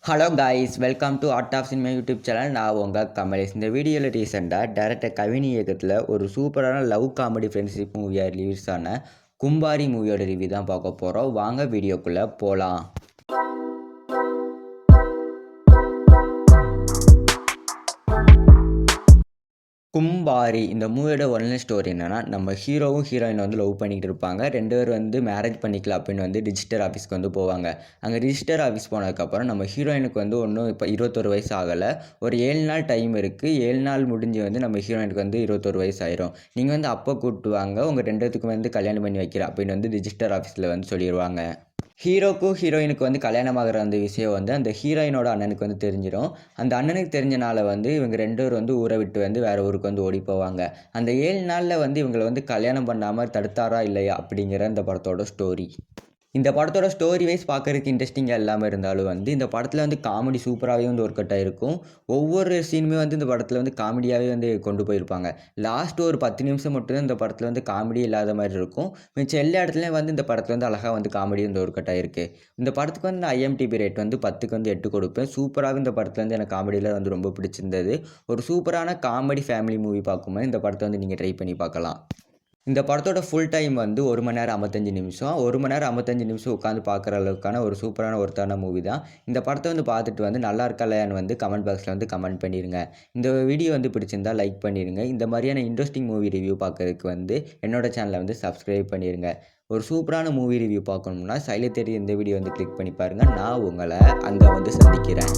Hello guys, welcome to art of cinema YouTube channel. நான் உங்கள் கமலேஷ். இந்த வீடியோவில் ரீசெண்டாக டேரக்டர் கவினி இயக்கத்தில் ஒரு சூப்பரான லவ் காமெடி ஃப்ரெண்ட்ஷிப் மூவியாக ரிலீஸ் ஆன கும்பாரி மூவியோட ரிவ்யூ தான் பார்க்க போகிறோம். வாங்க வீடியோக்குள்ளே போகலாம். கும்பாரி இந்த மூவியோட ஒன்லைன் ஸ்டோரி என்னென்னா, நம்ம ஹீரோவும் ஹீரோயின் வந்து லவ் பண்ணிக்கிட்டு இருப்பாங்க. 2 பேர் வந்து மேரேஜ் பண்ணிக்கலாம் அப்படின்னு வந்து ரிஜிஸ்டர் ஆஃபீஸ்க்கு வந்து போவாங்க. அங்கே ரிஜிஸ்டர் ஆஃபீஸ் போனதுக்கப்புறம் நம்ம ஹீரோயினுக்கு வந்து ஒன்றும் இப்போ 21 வயசு ஆகலை. ஒரு 7 நாள் டைம் இருக்குது. 7 நாள் முடிஞ்சு வந்து நம்ம ஹீரோயினுக்கு வந்து 21 வயசு ஆயிரும். நீங்கள் வந்து அப்போ கூப்பிட்டு வாங்க, உங்கள் 2 பேத்துக்கும் வந்து கல்யாணம் பண்ணி வைக்கிறேன் அப்படின்னு வந்து ரிஜிஸ்டர் ஆஃபீஸில் வந்து சொல்லிடுவாங்க. ஹீரோக்கும் ஹீரோயினுக்கு வந்து கல்யாணமாகிற அந்த விஷயம் வந்து அந்த ஹீரோயினோட அண்ணனுக்கு வந்து தெரிஞ்சிடும். அந்த அண்ணனுக்கு தெரிஞ்சனால வந்து இவங்க 2 பேரும் வந்து ஊரை விட்டு வந்து வேறு ஊருக்கு வந்து ஓடி போவாங்க. அந்த 7 நாளில் வந்து இவங்களை வந்து கல்யாணம் பண்ணாமல் தடுத்தாரா இல்லையா அப்படிங்கிற இந்த படத்தோட ஸ்டோரி. இந்த படத்தோட ஸ்டோரி வைஸ் பார்க்குறதுக்கு இன்ட்ரெஸ்டிங்காக இல்லாமல் இருந்தாலும் வந்து இந்த படத்தில் வந்து காமெடி சூப்பராகவே வந்து ஒர்க் அவுட் ஆகிருக்கும். ஒவ்வொரு சீனுமே வந்து இந்த படத்தில் வந்து காமெடியாகவே வந்து கொண்டு போயிருப்பாங்க. லாஸ்ட்டு ஒரு 10 நிமிஷம் மட்டும்தான் இந்த படத்தில் வந்து காமெடி இல்லாத மாதிரி இருக்கும். மிச்சம் எல்லா இடத்துலையும் வந்து இந்த படத்தில் வந்து அழகாக வந்து காமெடி வந்து ஒர்க் அவுட் ஆகிருக்கு. இந்த படத்துக்கு வந்து IMDb ரேட் வந்து 10க்கு வந்து 8 கொடுப்பேன். சூப்பராக இந்த படத்தில் வந்து எனக்கு காமெடியில் வந்து ரொம்ப பிடிச்சிருந்தது. ஒரு சூப்பரான காமெடி ஃபேமிலி மூவி பார்க்கும்போது இந்த படத்தை வந்து நீங்கள் ட்ரை பண்ணி பார்க்கலாம். இந்த படத்தோட ஃபுல் டைம் வந்து 1 மணி நேரம் 55 நிமிஷம். 1 மணி நேரம் 55 நிமிஷம் உட்காந்து பார்க்குற அளவுக்கான ஒரு சூப்பரான ஒர்த்தான மூவி தான். இந்த படத்தை வந்து பார்த்துட்டு வந்து நல்லா இருக்கா இல்லையான்னு வந்து கமெண்ட் பாக்ஸில் வந்து கமெண்ட் பண்ணிடுங்க. இந்த வீடியோ வந்து பிடிச்சிருந்தா லைக் பண்ணிடுங்க. இந்த மாதிரியான இன்ட்ரெஸ்டிங் மூவி ரிவ்யூ பார்க்கறதுக்கு வந்து என்னோட சேனலை வந்து சப்ஸ்கிரைப் பண்ணிடுங்க. ஒரு சூப்பரான மூவி ரிவ்யூ பார்க்கணும்னா சைடில் தெரிய இந்த வீடியோ வந்து கிளிக் பண்ணி பாருங்கள். நான் உங்களை அங்கே வந்து சந்திக்கிறேன்.